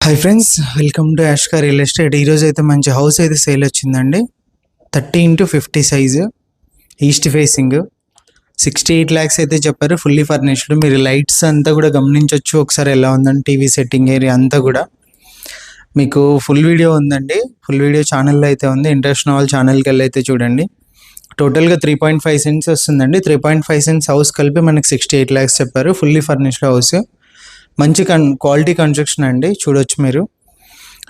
Hi friends, welcome to Yashka real estate. ఈరోజు అయితే మంచి హౌస్ అయితే సేల్ వచ్చిందండి. 30x50 size, east facing, 68 lakhs అయితే చెప్పారు. Fully furnished. మీరు లైట్స్ అంతా కూడా గమనించవచ్చు ఒకసారి ఎలా ఉందండి. టీవీ సెట్టింగ్ ఏరియా అంతా కూడా మీకు ఫుల్ వీడియో ఉందండి. ఫుల్ వీడియో ఛానల్లో అయితే ఉంది. ఇంట్రెస్ట్ ఉన్న వాళ్ళు ఛానల్కి వెళ్ళి అయితే చూడండి. టోటల్గా 3.5 cents వస్తుందండి. 3.5 cents హౌస్ కలిపి మనకి 68 lakhs చెప్పారు. ఫుల్లీ ఫర్నిష్డ్ హౌస్, మంచి క్వాలిటీ కన్స్ట్రక్షన్ అండి. చూడొచ్చు మీరు.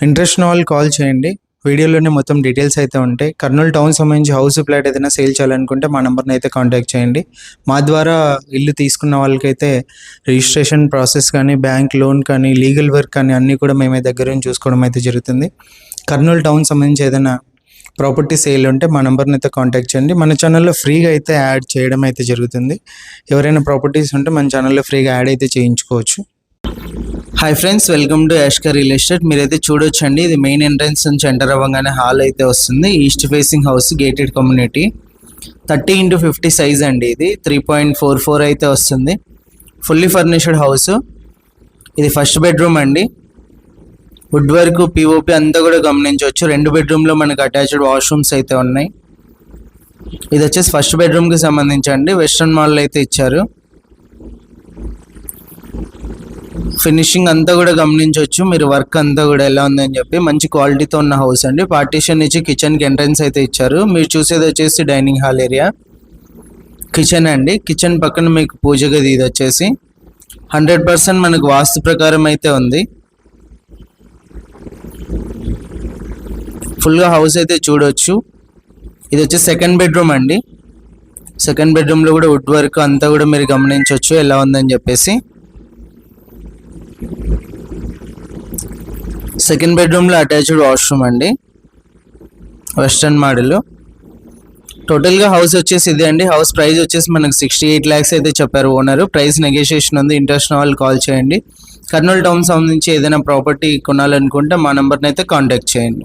ఇంట్రెస్ట్ ఉన్న వాళ్ళు కాల్ చేయండి. వీడియోలోనే మొత్తం డీటెయిల్స్ అయితే ఉంటాయి. కర్నూలు టౌన్ సంబంధించి హౌస్ ఫ్లాట్ ఏదైనా సేల్ చేయాలనుకుంటే మా నెంబర్ని అయితే కాంటాక్ట్ చేయండి. మా ద్వారా ఇల్లు తీసుకున్న వాళ్ళకైతే రిజిస్ట్రేషన్ ప్రాసెస్ కానీ, బ్యాంక్ లోన్ కానీ, లీగల్ వర్క్ కానీ అన్నీ కూడా మేమే దగ్గర నుంచి చూసుకోవడం అయితే జరుగుతుంది. కర్నూలు టౌన్ సంబంధించి ఏదైనా ప్రాపర్టీ సేల్ ఉంటే మా నెంబర్ని అయితే కాంటాక్ట్ చేయండి. మన ఛానల్లో ఫ్రీగా అయితే యాడ్ చేయడం అయితే జరుగుతుంది. ఎవరైనా ప్రాపర్టీస్ ఉంటే మన ఛానల్లో ఫ్రీగా యాడ్ అయితే చేయించుకోవచ్చు. Hi friends, welcome to Yashka real estate. మీరైతే చూడొచ్చండి, ఇది మెయిన్ ఎంట్రన్స్ నుంచి ఎంటర్ అవ్వగానే హాల్ అయితే వస్తుంది. East facing house, gated community, 30x50 size అండి. ఇది 3.44 అయితే వస్తుంది. Fully furnished house. ఇది ఫస్ట్ బెడ్రూమ్ అండి. వుడ్ వర్క్, పిఓపి అంతా కూడా గమనించవచ్చు. 2 బెడ్రూమ్లో మనకు అటాచ్డ్ వాష్రూమ్స్ అయితే ఉన్నాయి. ఇది వచ్చేసి ఫస్ట్ బెడ్రూమ్కి సంబంధించి అండి. వెస్ట్రన్ మాల్ అయితే ఇచ్చారు. ఫినిషింగ్ అంతా కూడా గమనించవచ్చు మీరు. వర్క్ అంతా కూడా ఎలా ఉందని చెప్పి మంచి క్వాలిటీతో ఉన్న హౌస్ అండి. పార్టీషన్ ఇచ్చి కిచెన్కి ఎంట్రన్స్ అయితే ఇచ్చారు. మీరు చూసేది వచ్చేసి డైనింగ్ హాల్ ఏరియా, కిచెన్ అండి. కిచెన్ పక్కన మీకు పూజ గది. ఇది వచ్చేసి 100% మనకు వాస్తు ప్రకారం అయితే ఉంది. ఫుల్గా హౌస్ అయితే చూడొచ్చు. ఇది వచ్చేసి సెకండ్ బెడ్రూమ్ అండి. సెకండ్ బెడ్రూమ్లో కూడా వుడ్ వర్క్ అంతా కూడా మీరు గమనించవచ్చు ఎలా ఉందని చెప్పేసి. సెకండ్ బెడ్రూమ్లో అటాచ్డ్ వాష్రూమ్ అండి, వెస్టర్న్ మోడల్. టోటల్గా హౌస్ వచ్చేసి ఇదే అండి. హౌస్ ప్రైస్ వచ్చేసి మనకు 68 lakhs అయితే చెప్పారు ఓనరు. ప్రైస్ నెగోషియేషన్ ఉంది. ఇంట్రెస్ట్ ఉన్న వాళ్ళు కాల్ చేయండి. కర్నూలు టౌన్ సంబంధించి ఏదైనా ప్రాపర్టీ కొనాలనుకుంటే మా నెంబర్ని అయితే కాంటాక్ట్ చేయండి.